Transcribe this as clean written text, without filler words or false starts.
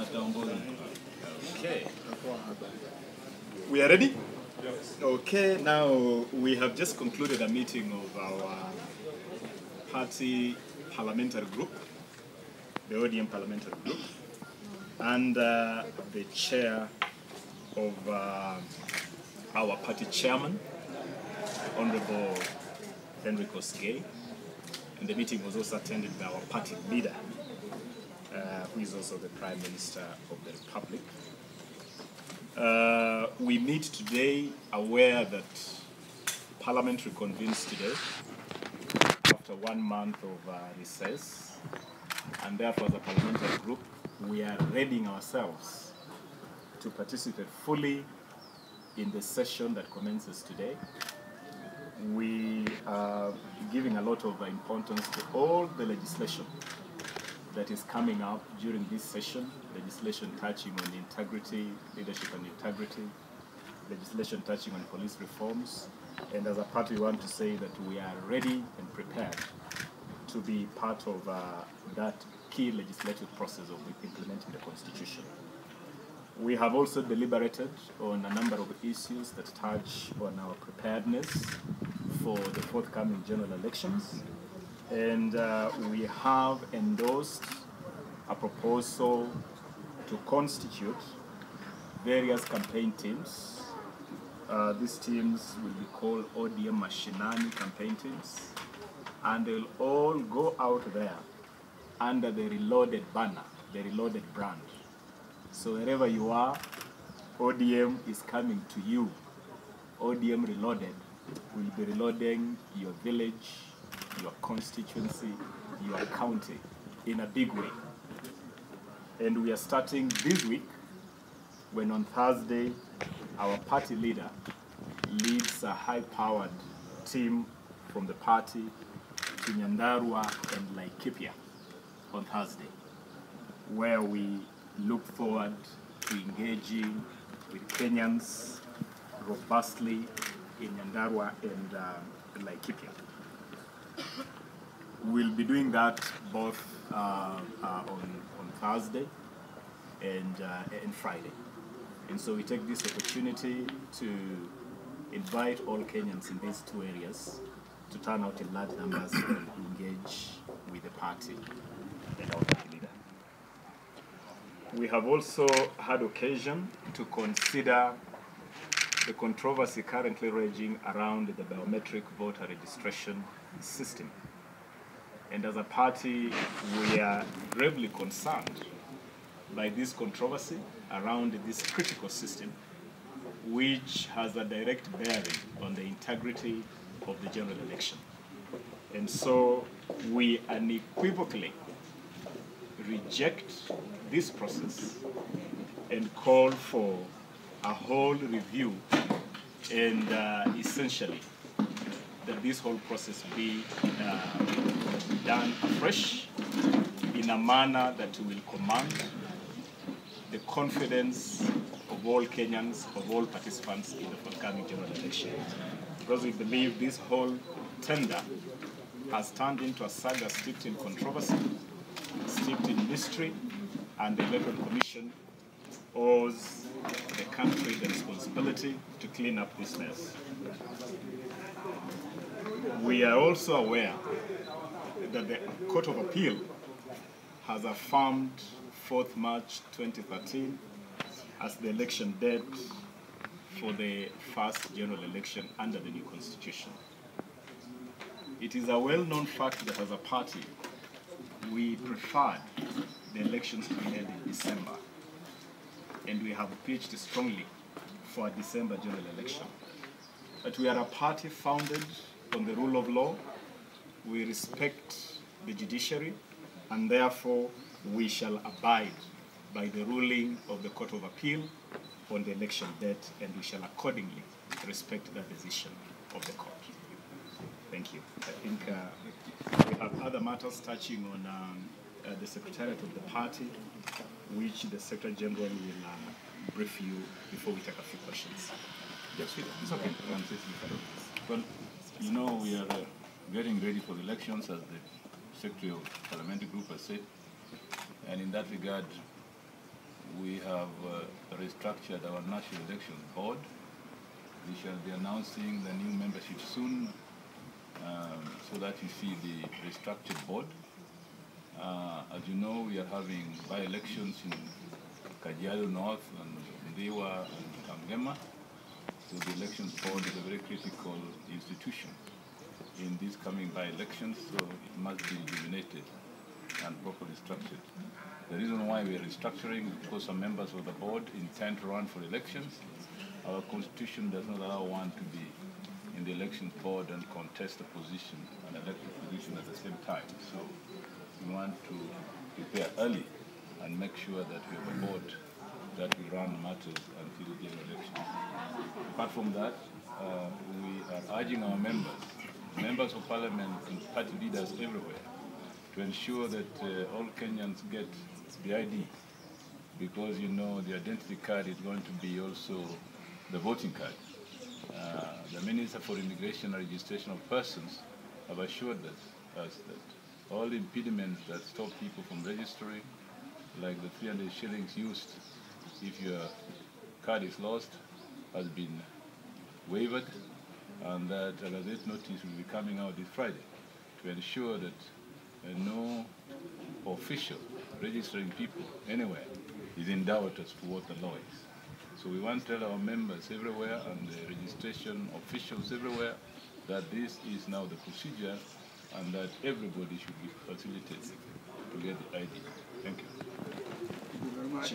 Okay. We are ready? Yes. Okay, now we have just concluded a meeting of our party parliamentary group, the ODM parliamentary group, and the chair of our party chairman, Honorable Henry Kosgei, and the meeting was also attended by our party leader, who is also the Prime Minister of the Republic. We meet today aware that Parliament reconvenes today after 1 month of recess, and therefore as a parliamentary group we are readying ourselves to participate fully in the session that commences today. We are giving a lot of importance to all the legislation that is coming up during this session, legislation touching on integrity, leadership and integrity, legislation touching on police reforms, and as a party we want to say that we are ready and prepared to be part of that key legislative process of implementing the Constitution. We have also deliberated on a number of issues that touch on our preparedness for the forthcoming general elections, and we have endorsed a proposal to constitute various campaign teams. These teams will be called ODM Mashinani campaign teams, and they'll all go out there under the Reloaded banner, the Reloaded brand. So wherever you are, ODM is coming to you. ODM Reloaded will be reloading your village, your constituency, your county in a big way. And we are starting this week when on Thursday our party leader leads a high-powered team from the party to Nyandarua and Laikipia on Thursday, where we look forward to engaging with Kenyans robustly in Nyandarua and Laikipia. We'll be doing that both on Thursday and Friday. And so we take this opportunity to invite all Kenyans in these two areas to turn out in large numbers and engage with the party and our party leader. We have also had occasion to consider the controversy currently raging around the biometric voter registration system. And as a party, we are gravely concerned by this controversy around this critical system, which has a direct bearing on the integrity of the general election. And so we unequivocally reject this process and call for a whole review and essentially that this whole process be done afresh in a manner that will command the confidence of all Kenyans, of all participants in the forthcoming general election. Because we believe this whole tender has turned into a saga steeped in controversy, steeped in mystery, and the Electoral Commission owes the country the responsibility to clean up this mess. We are also aware that the Court of Appeal has affirmed 4th March 2013 as the election date for the first general election under the new constitution. It is a well-known fact that as a party, we preferred the elections to be held in December, and we have pitched strongly for a December general election. But we are a party founded on the rule of law. We respect the judiciary, and therefore we shall abide by the ruling of the Court of Appeal on the election date, and we shall accordingly respect that decision of the court. Thank you. I think we have other matters touching on the Secretariat of the party, which the Secretary General will brief you before we take a few questions. Yes, it's okay. Well, you know, we are getting ready for the elections, as the Secretary of the Parliamentary Group has said, and in that regard, we have restructured our National Election Board. We shall be announcing the new membership soon, so that you see the restructured board. As you know, we are having by-elections in Kajiado North and Ndiwa and Kangema. So the elections board is a very critical institution in these coming by-elections, so it must be illuminated and properly structured. The reason why we are restructuring is because some members of the board intend to run for elections. Our constitution does not allow one to be in the election board and contest a position, an elected position at the same time. So we want to prepare early and make sure that we have a board that will run matters until the general election. Apart from that, we are urging our members of parliament and party leaders everywhere to ensure that all Kenyans get the ID, because you know the identity card is going to be also the voting card. The Minister for Immigration and Registration of Persons have assured us that all impediments that stop people from registering, like the 300 shillings used if your card is lost, has been waived, and that a Gazette notice will be coming out this Friday to ensure that no official registering people anywhere is in doubt as to what the law is. So we want to tell our members everywhere and the registration officials everywhere that this is now the procedure and that everybody should be facilitated to get the ID. Thank you. Thank you very much.